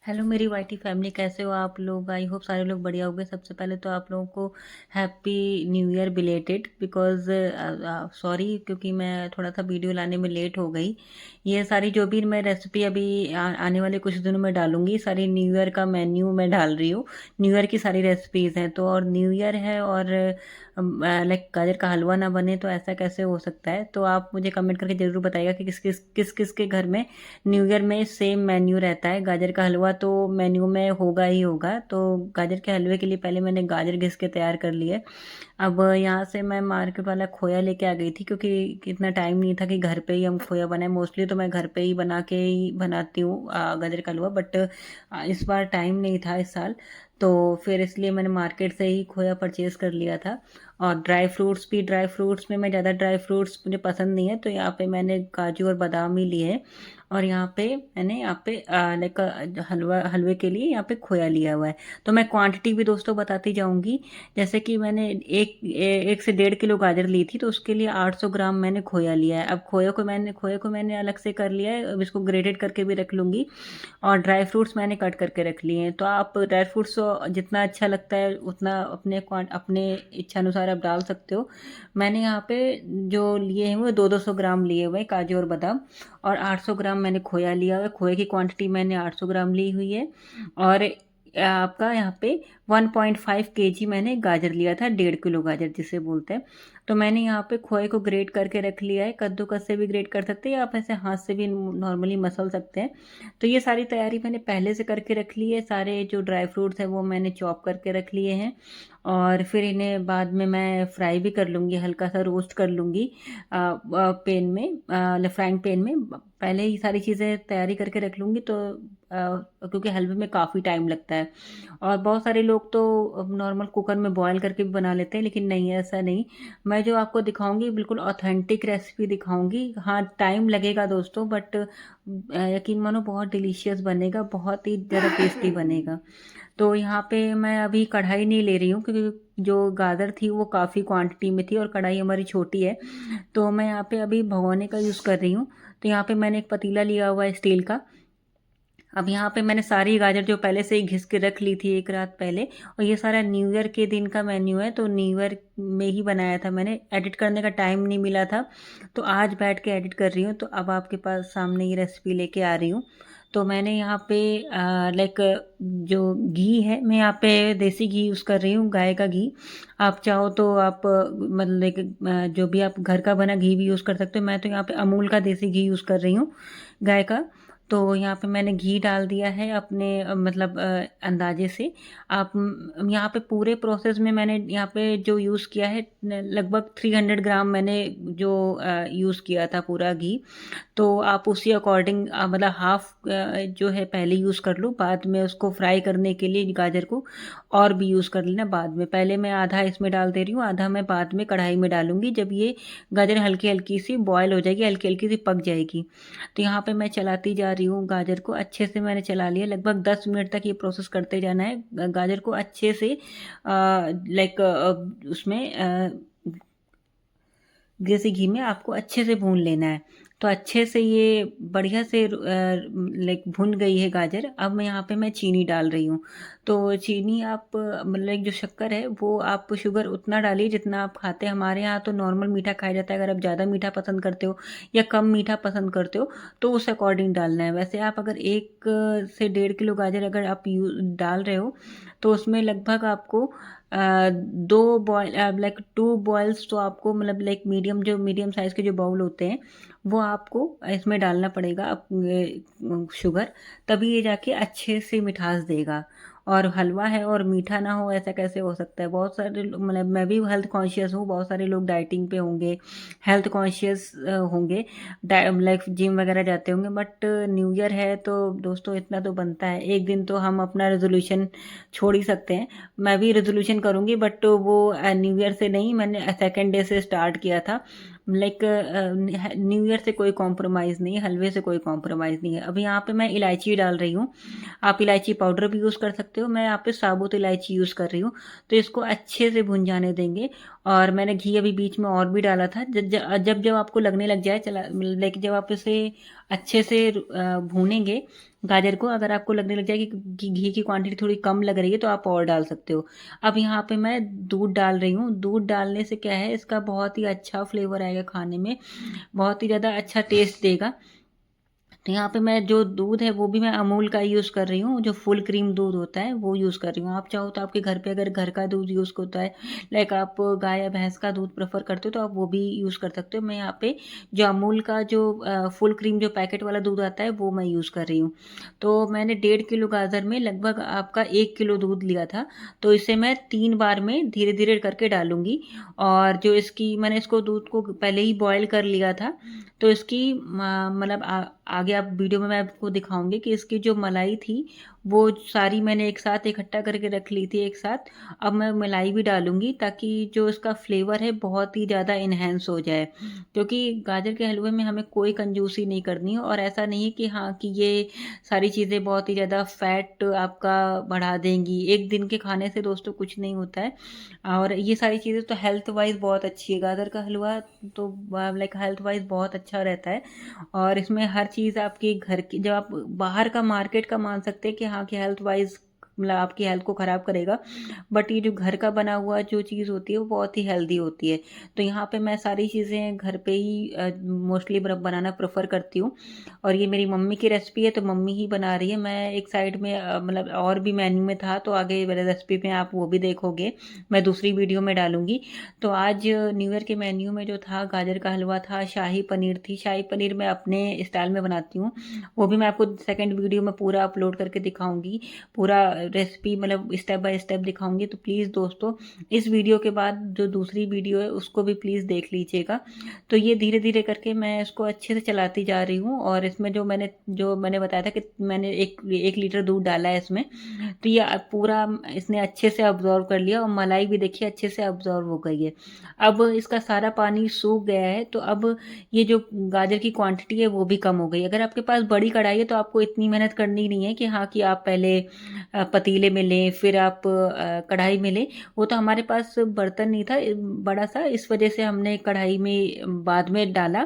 Hello मेरी YT family, कैसे हो आप लोग? आई होप सारे लोग बढ़िया होंगे। सबसे पहले तो आप लोगों को happy new year belated. Because sorry, क्योंकि मैं थोड़ा सा वीडियो लाने में लेट हो गई। ये सारी जो भी मैं रेसिपी अभी आने वाले कुछ दिनों में डालूंगी, सारी न्यू ईयर का मेन्यू मैं डाल रही हूँ। न्यू ईयर की सारी रेसिपीज़ हैं तो, और न्यू ईयर है और लाइक गाजर का हलवा ना बने तो ऐसा कैसे हो सकता है? तो आप मुझे कमेंट करके ज़रूर बताइएगा कि किस किस के घर में न्यू ईयर में सेम मेन्यू रहता है। गाजर का हलवा तो मेन्यू में होगा ही होगा। तो गाजर के हलवे के लिए पहले मैंने गाजर घिस के तैयार कर लिए। अब यहाँ से मैं मार्केट वाला खोया लेके आ गई थी, क्योंकि इतना टाइम नहीं था कि घर पे ही हम खोया बनाए। मोस्टली तो मैं घर पे ही बना के ही बनाती हूँ गाजर का हलवा, बट इस बार टाइम नहीं था इस साल। तो फिर इसलिए मैंने मार्केट से ही खोया परचेज़ कर लिया था। और ड्राई फ्रूट्स में मैं ज़्यादा ड्राई फ्रूट्स मुझे पसंद नहीं है, तो यहाँ पे मैंने काजू और बादाम ही लिए हैं। और यहाँ पे मैंने यहाँ पे लाइक हलवे के लिए यहाँ पे खोया लिया हुआ है। तो मैं क्वांटिटी भी दोस्तों बताती जाऊंगी। जैसे कि मैंने 1 से 1.5 किलो गाजर ली थी, तो उसके लिए 800 ग्राम मैंने खोया लिया है। अब खोए को मैंने अलग से कर लिया है। अब इसको ग्रेटेड करके भी रख लूँगी। और ड्राई फ्रूट्स मैंने कट करके रख लिए हैं। तो आप ड्राई फ्रूट्स जितना अच्छा लगता है उतना अपने इच्छा अनुसार आप डाल सकते हो। मैंने यहाँ पे जो लिए हैं वो 200 ग्राम लिए हुए हैं काजू और बादाम। और 800 ग्राम मैंने खोया लिया हुआ है। खोए की क्वांटिटी मैंने 800 ग्राम ली हुई है। और आपका यहाँ पे 1.5 केजी मैंने गाजर लिया था, 1.5 किलो गाजर जिसे बोलते हैं। तो मैंने यहाँ पे खोए को ग्रेट करके रख लिया है। कद्दूकस से भी ग्रेट कर सकते हैं या आप ऐसे हाथ से भी नॉर्मली मसल सकते हैं। तो ये सारी तैयारी मैंने पहले से करके रख ली है। सारे जो ड्राई फ्रूट्स हैं वो मैंने चॉप करके रख लिए हैं। और फिर इन्हें बाद में मैं फ्राई भी कर लूँगी, हल्का सा रोस्ट कर लूँगी पेन में, फ्राइंग पेन में। पहले ही सारी चीज़ें तैयारी करके रख लूँगी, तो क्योंकि हलवे में काफ़ी टाइम लगता है। और बहुत सारे लोग तो नॉर्मल कुकर में बॉयल करके भी बना लेते हैं, लेकिन नहीं, ऐसा नहीं। मैं जो आपको दिखाऊंगी बिल्कुल ऑथेंटिक रेसिपी दिखाऊंगी। हाँ, टाइम लगेगा दोस्तों, बट यकीन मानो बहुत डिलीशियस बनेगा, बहुत ही ज़्यादा टेस्टी बनेगा। तो यहाँ पे मैं अभी कढ़ाई नहीं ले रही हूँ, क्योंकि जो गाजर थी वो काफ़ी क्वांटिटी में थी और कढ़ाई हमारी छोटी है। तो मैं यहाँ पे अभी भगोने का यूज़ कर रही हूँ। तो यहाँ पे मैंने एक पतीला लिया हुआ है स्टील का। अब यहाँ पे मैंने सारी गाजर जो पहले से ही घिस के रख ली थी एक रात पहले। और ये सारा न्यू ईयर के दिन का मेन्यू है, तो न्यू ईयर में ही बनाया था मैंने। एडिट करने का टाइम नहीं मिला था, तो आज बैठ के एडिट कर रही हूँ। तो अब आपके पास सामने ये रेसिपी लेके आ रही हूँ। तो मैंने यहाँ पे लाइक जो घी है, मैं यहाँ पे देसी घी यूज़ कर रही हूँ, गाय का घी। आप चाहो तो आप मतलब जो भी आप घर का बना घी भी यूज़ कर सकते हो। मैं तो यहाँ पे अमूल का देसी घी यूज़ कर रही हूँ, गाय का। तो यहाँ पे मैंने घी डाल दिया है अपने मतलब अंदाजे से। आप यहाँ पे पूरे प्रोसेस में मैंने यहाँ पे जो यूज़ किया है लगभग 300 ग्राम मैंने जो यूज़ किया था पूरा घी। तो आप उसी अकॉर्डिंग मतलब हाफ जो है पहले यूज़ कर लो, बाद में उसको फ्राई करने के लिए गाजर को और भी यूज़ कर लेना बाद में। पहले मैं आधा इसमें डाल दे रही हूँ, आधा मैं बाद में कढ़ाई में डालूंगी जब ये गाजर हल्की हल्की सी बॉयल हो जाएगी, हल्की हल्की सी पक जाएगी। तो यहाँ पे मैं चलाती जा रही हूँ गाजर को। अच्छे से मैंने चला लिया, लगभग 10 मिनट तक ये प्रोसेस करते जाना है। गाजर को अच्छे से लाइक उसमें देसी घी में आपको अच्छे से भून लेना है। तो अच्छे से ये बढ़िया से लाइक भुन गई है गाजर। अब मैं यहाँ पे मैं चीनी डाल रही हूँ। तो चीनी आप मतलब जो शक्कर है वो आप शुगर उतना डालिए जितना आप खाते हैं। हमारे यहाँ तो नॉर्मल मीठा खाया जाता है। अगर आप ज़्यादा मीठा पसंद करते हो या कम मीठा पसंद करते हो तो उस अकॉर्डिंग डालना है। वैसे आप अगर 1 से 1.5 किलो गाजर अगर आप डाल रहे हो तो उसमें लगभग आपको 2 बॉयल लाइक 2 बॉयल्स तो आपको मतलब लाइक मीडियम साइज़ के जो बाउल होते हैं वो आपको इसमें डालना पड़ेगा शुगर। तभी ये जाके अच्छे से मिठास देगा। और हलवा है और मीठा ना हो, ऐसा कैसे हो सकता है? बहुत सारे मतलब मैं भी हेल्थ कॉन्शियस हूँ, बहुत सारे लोग डाइटिंग पे होंगे, हेल्थ कॉन्शियस होंगे, लाइक जिम वगैरह जाते होंगे। बट न्यू ईयर है तो दोस्तों इतना तो बनता है। एक दिन तो हम अपना रेजोल्यूशन छोड़ ही सकते हैं। मैं भी रेजोल्यूशन करूँगी, बट वो न्यू ईयर से नहीं, मैंने सेकेंड डे से स्टार्ट किया था। लाइक न्यू ईयर से कोई कॉम्प्रोमाइज़ नहीं है, हलवे से कोई कॉम्प्रोमाइज़ नहीं है। अभी यहाँ पे मैं इलायची डाल रही हूँ। आप इलायची पाउडर भी यूज़ कर सकते हो, मैं यहाँ पे साबुत इलायची यूज़ कर रही हूँ। तो इसको अच्छे से भुन जाने देंगे। और मैंने घी अभी बीच में और भी डाला था। जब जब आपको लगने लग जाए चला, लाइक जब आप इसे अच्छे से भूनेंगे, गाजर को अगर आपको लगने लग जाए कि घी की क्वांटिटी थोड़ी कम लग रही है तो आप और डाल सकते हो। अब यहाँ पे मैं दूध डाल रही हूँ। दूध डालने से क्या है, इसका बहुत ही अच्छा फ्लेवर आएगा खाने में, बहुत ही ज़्यादा अच्छा टेस्ट देगा। तो यहाँ पे मैं जो दूध है वो भी मैं अमूल का यूज़ कर रही हूँ, जो फुल क्रीम दूध होता है वो यूज़ कर रही हूँ। आप चाहो तो आपके घर पे अगर घर का दूध यूज़ होता है, लाइक आप गाय या भैंस का दूध प्रेफर करते हो तो आप वो भी यूज़ कर सकते हो। मैं यहाँ पे जो अमूल का जो फुल क्रीम जो पैकेट वाला दूध आता है वो मैं यूज़ कर रही हूँ। तो मैंने 1.5 किलो गाजर में लगभग आपका 1 किलो दूध लिया था। तो इसे मैं 3 बार में धीरे धीरे करके डालूंगी। और जो इसकी मैंने इसको दूध को पहले ही बॉयल कर लिया था, तो इसकी मतलब आगे आप वीडियो में मैं आपको दिखाऊंगी कि इसकी जो मलाई थी वो सारी मैंने एक साथ इकट्ठा करके रख ली थी एक साथ। अब मैं मलाई भी डालूंगी ताकि जो इसका फ्लेवर है बहुत ही ज़्यादा इन्हेंस हो जाए, क्योंकि गाजर के हलवे में हमें कोई कंजूसी नहीं करनी है। और ऐसा नहीं है कि हाँ कि ये सारी चीज़ें बहुत ही ज़्यादा फैट आपका बढ़ा देंगी। एक दिन के खाने से दोस्तों कुछ नहीं होता है। और ये सारी चीज़ें तो हेल्थ वाइज बहुत अच्छी है। गाजर का हलवा तो लाइक हेल्थ वाइज बहुत अच्छा रहता है। और इसमें हर चीज़ आपकी घर की, जब आप बाहर का मार्केट का मान सकते हैं कि हाँ कि हेल्थ वाइज मतलब आपकी हेल्थ को ख़राब करेगा, बट ये जो घर का बना हुआ जो चीज़ होती है वो बहुत ही हेल्दी होती है। तो यहाँ पे मैं सारी चीज़ें घर पे ही मोस्टली बनाना प्रेफर करती हूँ। और ये मेरी मम्मी की रेसिपी है तो मम्मी ही बना रही है। मैं एक साइड में मतलब और भी मेन्यू में था तो आगे मेरे रेसिपी में आप वो भी देखोगे, मैं दूसरी वीडियो में डालूंगी। तो आज न्यू ईयर के मेन्यू में जो था, गाजर का हलवा था, शाही पनीर थी। शाही पनीर मैं अपने स्टाइल में बनाती हूँ, वो भी मैं आपको सेकंड वीडियो में पूरा अपलोड करके दिखाऊंगी, पूरा रेसिपी मतलब स्टेप बाय स्टेप दिखाऊंगी। तो प्लीज़ दोस्तों इस वीडियो के बाद जो दूसरी वीडियो है उसको भी प्लीज़ देख लीजिएगा। तो ये धीरे धीरे करके मैं इसको अच्छे से चलाती जा रही हूँ। और इसमें जो मैंने बताया था कि मैंने 1 लीटर दूध डाला है इसमें, तो ये पूरा इसने अच्छे से अब्जॉर्व कर लिया और मलाई भी देखिए अच्छे से अब्जॉर्व हो गई है। अब इसका सारा पानी सूख गया है। तो अब ये जो गाजर की क्वांटिटी है वो भी कम हो गई। अगर आपके पास बड़ी कढ़ाई है तो आपको इतनी मेहनत करनी नहीं है कि हाँ कि आप पहले पतीले में लें फिर आप कढ़ाई में लें। वो तो हमारे पास बर्तन नहीं था बड़ा सा, इस वजह से हमने कढ़ाई में बाद में डाला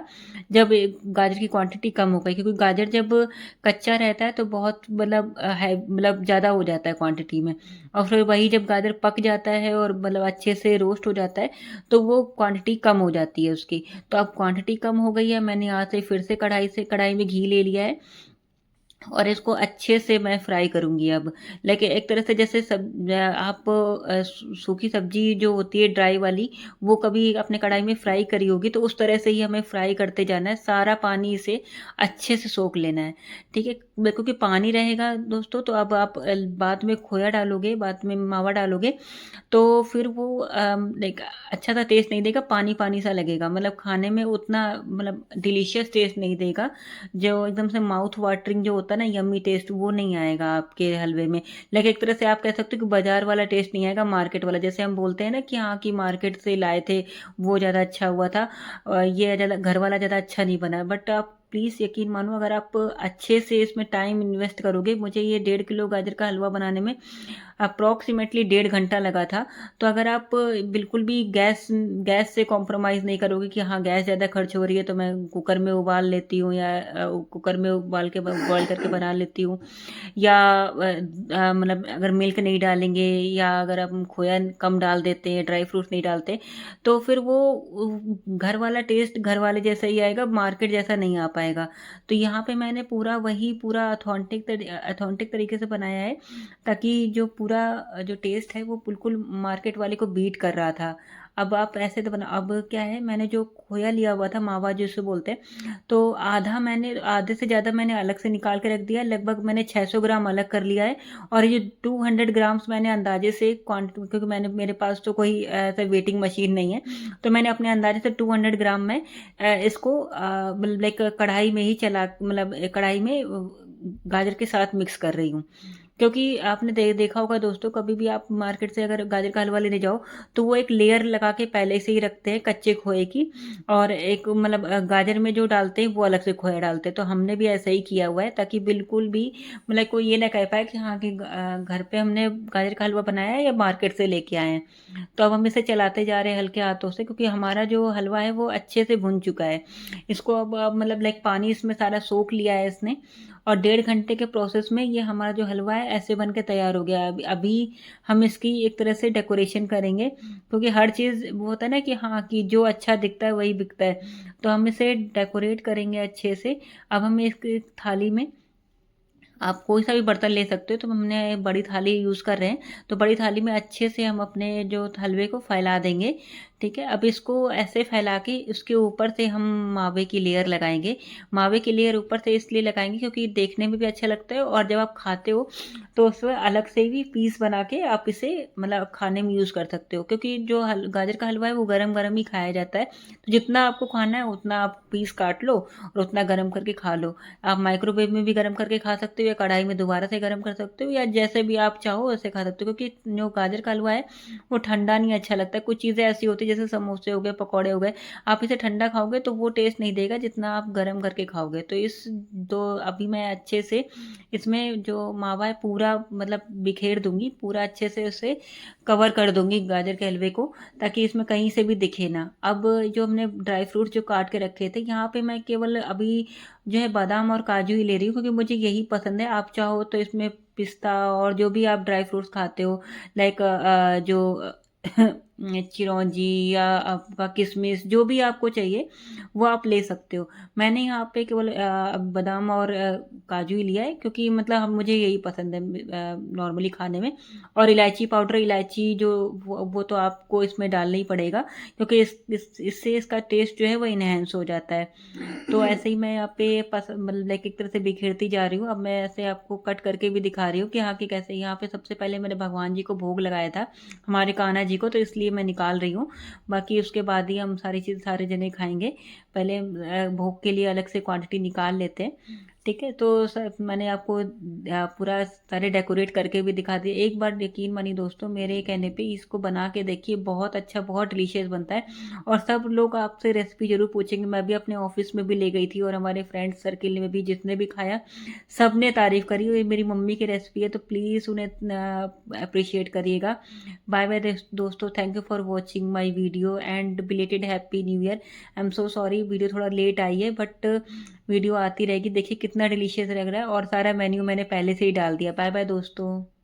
जब गाजर की क्वांटिटी कम हो गई। क्योंकि गाजर जब कच्चा रहता है तो बहुत मतलब है मतलब ज़्यादा हो जाता है क्वांटिटी में। और फिर वही जब गाजर पक जाता है और मतलब अच्छे से रोस्ट हो जाता है तो वो क्वांटिटी कम हो जाती है उसकी। तो अब क्वांटिटी कम हो गई है, मैंने यहाँ से फिर से कढ़ाई में घी ले लिया है और इसको अच्छे से मैं फ्राई करूँगी अब। लेकिन एक तरह से जैसे आप सूखी सब्जी जो होती है ड्राई वाली, वो कभी अपने कढ़ाई में फ्राई करी होगी, तो उस तरह से ही हमें फ्राई करते जाना है। सारा पानी इसे अच्छे से सोख लेना है, ठीक है। क्योंकि पानी रहेगा दोस्तों तो अब आप बाद में खोया डालोगे, बाद में मावा डालोगे तो फिर वो लाइक अच्छा सा टेस्ट नहीं देगा, पानी पानी सा लगेगा, मतलब खाने में उतना मतलब डिलीशियस टेस्ट नहीं देगा। जो एकदम से माउथ वाटरिंग जो होता है ना, यम्मी टेस्ट, वो नहीं आएगा आपके हलवे में। लेकिन एक तरह से आप कह सकते हो कि बाजार वाला टेस्ट नहीं आएगा, मार्केट वाला। जैसे हम बोलते हैं ना कि हाँ कि मार्केट से लाए थे वो ज़्यादा अच्छा हुआ था और ये ज़्यादा घर वाला ज़्यादा अच्छा नहीं बना। बट आप प्लीज़ यकीन मानो, अगर आप अच्छे से इसमें टाइम इन्वेस्ट करोगे, मुझे ये 1.5 किलो गाजर का हलवा बनाने में अप्रॉक्सीमेटली 1.5 घंटा लगा था। तो अगर आप बिल्कुल भी गैस गैस से कॉम्प्रोमाइज़ नहीं करोगे कि हाँ गैस ज़्यादा खर्च हो रही है तो मैं कुकर में उबाल लेती हूँ या कुकर में उबाल के बॉयल करके बना लेती हूँ, या मतलब अगर मिल्क नहीं डालेंगे या अगर हम खोया कम डाल देते हैं, ड्राई फ्रूट्स नहीं डालते, तो फिर वो घर वाला टेस्ट घर वाले जैसा ही आएगा, मार्केट जैसा नहीं आ पाएगा। तो यहाँ पे मैंने पूरा अथॉन्टिक तरीके से बनाया है, ताकि जो पूरा जो टेस्ट है वो बिल्कुल मार्केट वाले को बीट कर रहा था। अब आप ऐसे तो बना, अब क्या है, मैंने जो खोया लिया हुआ था, मावा जिसे बोलते हैं, तो आधे से ज़्यादा मैंने अलग से निकाल के रख दिया। लगभग मैंने 600 ग्राम अलग कर लिया है। और ये 200 ग्राम्स मैंने अंदाजे से क्वांटिटी, क्योंकि मेरे पास तो कोई ऐसा वेटिंग मशीन नहीं है, तो मैंने अपने अंदाजे से 200 ग्राम में इसको मतलब कढ़ाई में ही चला, मतलब कढ़ाई में गाजर के साथ मिक्स कर रही हूँ, क्योंकि आपने देखा होगा दोस्तों, कभी भी आप मार्केट से अगर गाजर का हलवा लेने जाओ तो वो एक लेयर लगा के पहले से ही रखते हैं कच्चे खोए की, और एक मतलब गाजर में जो डालते हैं वो अलग से खोया डालते हैं। तो हमने भी ऐसा ही किया हुआ है, ताकि बिल्कुल भी मतलब कोई ये ना कह पाए कि हाँ कि घर पे हमने गाजर का हलवा बनाया है या मार्केट से लेके आए हैं। तो अब हम इसे चलाते जा रहे हैं हल्के हाथों से, क्योंकि हमारा जो हलवा है वो अच्छे से भुन चुका है। इसको अब मतलब लाइक पानी इसमें सारा सोख लिया है इसने, और 1.5 घंटे के प्रोसेस में ये हमारा जो हलवा है ऐसे बन के तैयार हो गया है। अभी अभी हम इसकी एक तरह से डेकोरेशन करेंगे, क्योंकि हर चीज़ वो होता है ना कि हाँ कि जो अच्छा दिखता है वही बिकता है। तो हम इसे डेकोरेट करेंगे अच्छे से। अब हम एक थाली में, आप कोई सा भी बर्तन ले सकते हो, तो हमने बड़ी थाली यूज़ कर रहे हैं। तो बड़ी थाली में अच्छे से हम अपने जो हलवे को फैला देंगे, ठीक है। अब इसको ऐसे फैला के उसके ऊपर से हम मावे की लेयर लगाएंगे। मावे की लेयर ऊपर से इसलिए लगाएंगे क्योंकि देखने में भी अच्छा लगता है, और जब आप खाते हो तो उसमें अलग से भी पीस बना के आप इसे मतलब खाने में यूज़ कर सकते हो, क्योंकि जो गाजर का हलवा है वो गरम गरम ही खाया जाता है। तो जितना आपको खाना है उतना आप पीस काट लो और उतना गरम करके खा लो। आप माइक्रोवेव में भी गर्म करके खा सकते हो, या कढ़ाई में दोबारा से गर्म कर सकते हो, या जैसे भी आप चाहो वैसे खा सकते हो, क्योंकि जो गाजर का हलवा है वो ठंडा नहीं अच्छा लगता है। कुछ चीज़ें ऐसी होती है जैसे समोसे हो गए, पकौड़े हो गए, आप इसे ठंडा खाओगे तो वो टेस्ट नहीं देगा जितना आप गर्म करके खाओगे। तो इस दो अभी मैं अच्छे से इसमें जो मावा है पूरा मतलब बिखेर दूंगी, पूरा अच्छे से उसे कवर कर दूंगी गाजर के हलवे को, ताकि इसमें कहीं से भी दिखे ना। अब जो हमने ड्राई फ्रूट जो काट के रखे थे, यहाँ पे मैं केवल अभी जो है बादाम और काजू ही ले रही हूँ, क्योंकि मुझे यही पसंद है। आप चाहो तो इसमें पिस्ता और जो भी आप ड्राई फ्रूट्स खाते हो, लाइक जो चिरौंजी या आपका किशमिश, जो भी आपको चाहिए वो आप ले सकते हो। मैंने यहाँ पे केवल बादाम और काजू ही लिया है, क्योंकि मतलब हम मुझे यही पसंद है नॉर्मली खाने में। और इलायची पाउडर, इलायची जो वो तो आपको इसमें डालना ही पड़ेगा, क्योंकि इससे इसका टेस्ट जो है वो इन्हेंस हो जाता है। तो ऐसे ही मैं यहाँ पे मतलब लाइक एक तरह से बिखेरती जा रही हूँ। अब मैं ऐसे आपको कट करके भी दिखा रही हूँ कि हाँ कि कैसे। यहाँ पे सबसे पहले मैंने भगवान जी को भोग लगाया था, हमारे कान्हा जी को, तो इसलिए मैं निकाल रही हूँ। बाकी उसके बाद ही हम सारी चीज़ सारे जने खाएंगे। पहले भोग के लिए अलग से क्वांटिटी निकाल लेते हैं, ठीक है। तो सर मैंने आपको पूरा सारे डेकोरेट करके भी दिखा दिया। एक बार यकीन मानिए दोस्तों, मेरे कहने पे इसको बना के देखिए, बहुत अच्छा, बहुत डिलीशियस बनता है। और सब लोग आपसे रेसिपी जरूर पूछेंगे। मैं भी अपने ऑफिस में भी ले गई थी, और हमारे फ्रेंड सर्किल में भी जिसने भी खाया सब ने तारीफ करी। ये मेरी मम्मी की रेसिपी है, तो प्लीज़ उन्हें अप्रिशिएट करिएगा। बाय बाय दोस्तों, thank you for watching my video and belated happy new year. I am so sorry, video थोड़ा लेट आई है, बट वीडियो आती रहेगी। देखिए कितना डिलीशियस लग रहा है, और सारा मेन्यू मैंने पहले से ही डाल दिया। बाय बाय दोस्तों।